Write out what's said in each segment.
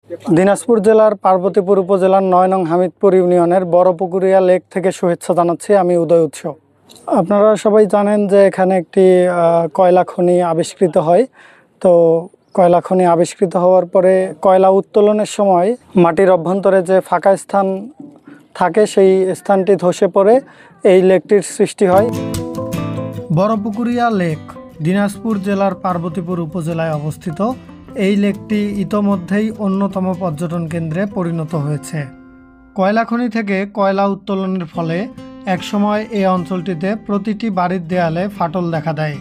দিনাজপুর জেলার পার্বতীপুর উপজেলার ৯ নং হামিদপুর ইউনিয়নের বড়পুকুরিয়া লেক থেকে শুভেচ্ছা জানাচ্ছি আমি উদয় উৎস। আপনারা সবাই জানেন যে এখানে একটি কয়লা খনি আবিষ্কৃত হয়। তো কয়লা খনি আবিষ্কৃত হওয়ার পরে কয়লা উত্তোলনের সময় মাটির অভ্যন্তরে যে ফাঁকা স্থান থাকে সেই স্থানটি ধসে পড়ে এই লেকটির সৃষ্টি হয়। বড়পুকুরিয়া লেক দিনাজপুর জেলার পার্বতীপুর উপজেলায় অবস্থিত। এই লেকটি ইতোমধ্যেই অন্যতম পর্যটন কেন্দ্রে পরিণত হয়েছে। কয়লা খনি থেকে কয়লা উত্তোলনের ফলে একসময় এই অঞ্চলটিতে প্রতিটি বাড়ির দেয়ালে ফাটল দেখা দেয়।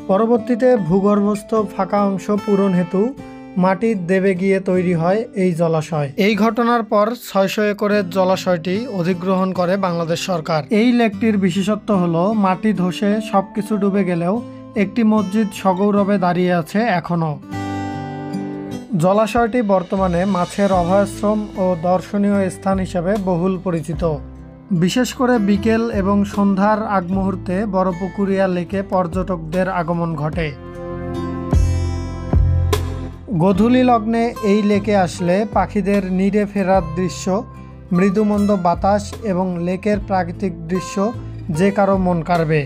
পরবর্তীতে ভূগর্ভস্থ ফাঁকা অংশ পূরণ হেতু মাটির দেবে গিয়ে তৈরি হয় এই জলাশয়। এই ঘটনার পর ৬০০ একরের জলাশয়টি অধিগ্রহণ করে বাংলাদেশ সরকার। এই লেকটির বিশেষত্ব হলো মাটি ধসে সবকিছু ডুবে গেলেও একটি মসজিদ সগৌরবে দাঁড়িয়ে আছে এখনও। জলাশয়টি বর্তমানে মাছের অভয়াশ্রম ও দর্শনীয় স্থান হিসেবে বহুল পরিচিত। বিশেষ করে বিকেল এবং সন্ধ্যার আগ মুহূর্তে বড়পুকুরিয়া লেকে পর্যটকদের আগমন ঘটে। গোধূলি লগ্নে এই লেকে আসলে পাখিদের নিড়ে ফেরার দৃশ্য, মৃদুমন্দ বাতাস এবং লেকের প্রাকৃতিক দৃশ্য যে কারো মন কাড়বে।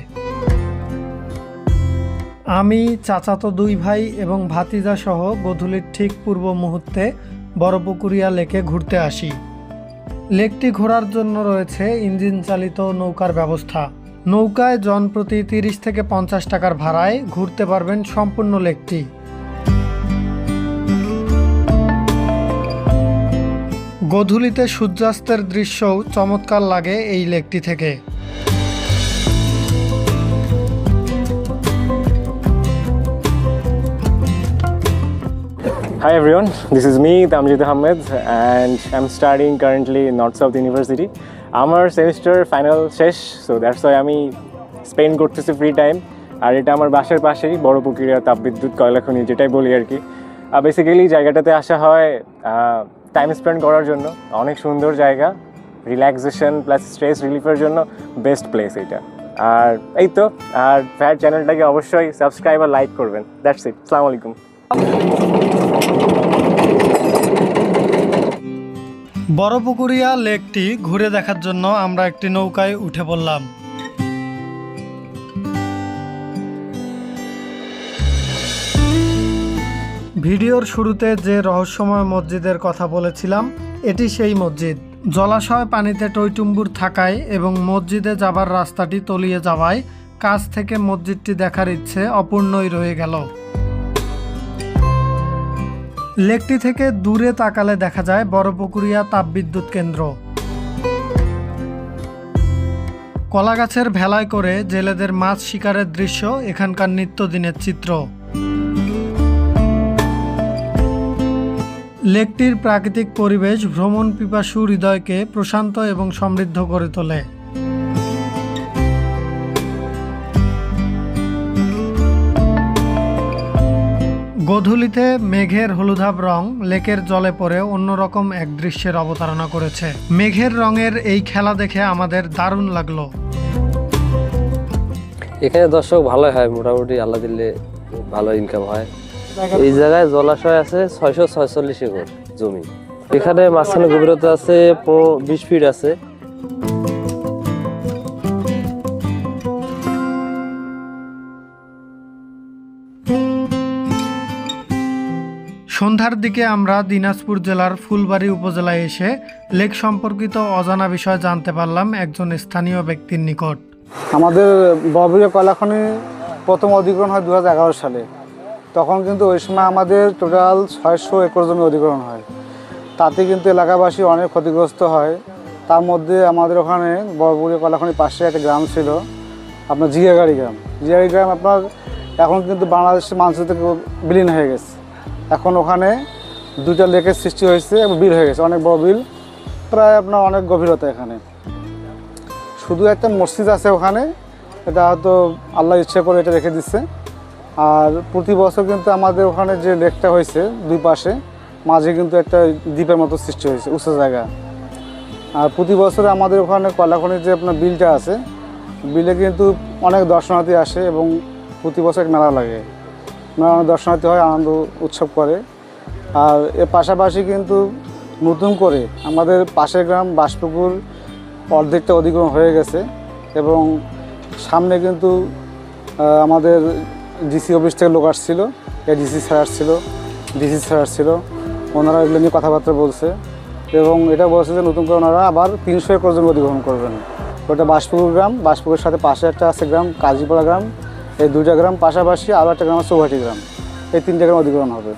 আমি, চাচাতো 2 ভাই এবং ভাতিজা সহ গোধূলির ঠিক পূর্ব মুহূর্তে বড়পুকুরিয়া লেকে ঘুরতে আসি। লেকটি ঘোরার জন্য রয়েছে ইঞ্জিন চালিত নৌকার ব্যবস্থা। নৌকায় জনপ্রতি 30 থেকে 50 টাকার ভাড়ায় ঘুরতে পারবেন সম্পূর্ণ লেকটি। গোধূলিতে সূর্যাস্তের দৃশ্যও চমৎকার লাগে এই লেকটি থেকে। Hi everyone, this is me, Tamjid Ahmed, and I'm studying currently in North South University. আমার সেমিস্টার ফাইনাল শেষ, সো দ্যাটস ওয়াই আমি স্পেন্ড করতেছি ফ্রি টাইম। আর এটা আমার বাসার পাশেই বড়পুকুরিয়া তাপবিদ্যুৎ কয়লা খনি, যেটাই বলি আর কি। বেসিক্যালি জায়গাটাতে আসা হয় টাইম স্পেন্ড করার জন্য। অনেক সুন্দর জায়গা, রিল্যাক্সেশন প্লাস স্ট্রেস রিলিফের জন্য বেস্ট প্লেস এটা। আর এই তো, আর ফ্যাট চ্যানেলটাকে অবশ্যই সাবস্ক্রাইব আর লাইক করবেন। দ্যাটস ইট, আসসালামু আলাইকুম। বড়পুকুরিয়া লেকটি ঘুরে দেখার জন্য আমরা একটি নৌকায় উঠে পড়লাম। ভিডিওর শুরুতে যে রহস্যময় মসজিদের কথা বলেছিলাম, এটি সেই মসজিদ। জলাশয় পানিতে টইটুম্বুর থাকায় এবং মসজিদে যাবার রাস্তাটি তলিয়ে যাওয়ায় কাছ থেকে মসজিদটি দেখার ইচ্ছে অপূর্ণই রয়ে গেল। লেকটি থেকে দূরে তাকালে দেখা যায় বড়পুকুরিয়া তাপবিদ্যুৎ কেন্দ্র। কলাগাছের ভেলায় করে জেলেদের মাছ শিকারের দৃশ্য এখানকার নিত্যদিনের চিত্র। লেকটির প্রাকৃতিক পরিবেশ ভ্রমণ পিপাসু হৃদয়কে প্রশান্ত এবং সমৃদ্ধ করে তোলে। গোধূলিতে মেঘের হলুদাভ রং লেকের জলে পড়ে অন্যরকম এক দৃশ্যের অবতারণা করেছে। মেঘের রঙের এই খেলা দেখে আমাদের দারুণ লাগলো। এখানে দর্শক ভালো হয়, মোটামুটি আল্লাহ দিলে ভালো ইনকাম হয়। এই জায়গায় জলাশয় আছে 646 একর জমি। এখানে মাঝখানে গভীরতা আছে 20 ফিট আছে। সন্ধ্যার দিকে আমরা দিনাজপুর জেলার ফুলবাড়ী উপজেলায় এসে লেক সম্পর্কিত অজানা বিষয় জানতে পারলাম একজন স্থানীয় ব্যক্তির নিকট। আমাদের বড়পুকুরিয়া কয়লা খনি প্রথম অধিগ্রহণ হয় 2011 সালে। তখন কিন্তু ওই সময় আমাদের টোটাল 600 একর জমি অধিগ্রহণ হয়। তাতে কিন্তু এলাকাবাসী অনেক ক্ষতিগ্রস্ত হয়। তার মধ্যে আমাদের ওখানে বড়পুকুরিয়া কয়লা খনির পাশে একটা গ্রাম ছিল, আপনার জিয়াগাড়ি গ্রাম। জিয়াগাড়ি গ্রাম আপনার এখন কিন্তু বাংলাদেশের মানচিত্র থেকে বিলীন হয়ে গেছে। এখন ওখানে 2টা লেকের সৃষ্টি হয়েছে এবং বিল হয়ে গেছে, অনেক বড় বিল, প্রায় আপনার অনেক গভীরতা। এখানে শুধু একটা মসজিদ আছে ওখানে, এটা হয়তো আল্লাহ ইচ্ছে করে এটা রেখে দিচ্ছে। আর প্রতি বছর কিন্তু আমাদের ওখানে যে লেকটা হয়েছে 2 পাশে মাঝে কিন্তু একটা দ্বীপের মতো সৃষ্টি হয়েছে, উঁচু জায়গা। আর প্রতি বছরে আমাদের ওখানে কয়লা খনির যে আপনার বিলটা আছে, বিলে কিন্তু অনেক দর্শনার্থী আসে এবং প্রতি বছর মেলা লাগে। অনেক দর্শনার্থী হয়, আনন্দ উৎসব করে। আর এর পাশাপাশি কিন্তু নতুন করে আমাদের পাশের গ্রাম বাসপুকুর অর্ধেকটা অধিগ্রহণ হয়ে গেছে এবং সামনে কিন্তু আমাদের ডিসি অফিস থেকে লোক আসছিল, ডিসি স্যার আসছিল, ডিসি স্যার আসছিল, ওনারা এগুলো নিয়ে কথাবার্তা বলছে এবং এটা বলছে যে নতুন করে ওনারা আবার 300 একর জমি অধিগ্রহণ করবেন। ওটা বাসপুকুর গ্রাম, বাসপুকুরের সাথে পাশে একটা আছে গ্রাম কাজীপাড়া গ্রাম, এই 2টা গ্রাম পাশাপাশি আরও একটা গ্রাম আছে চৌহাটি গ্রাম, এই 3টে গ্রাম অধিগ্রহণ হবে।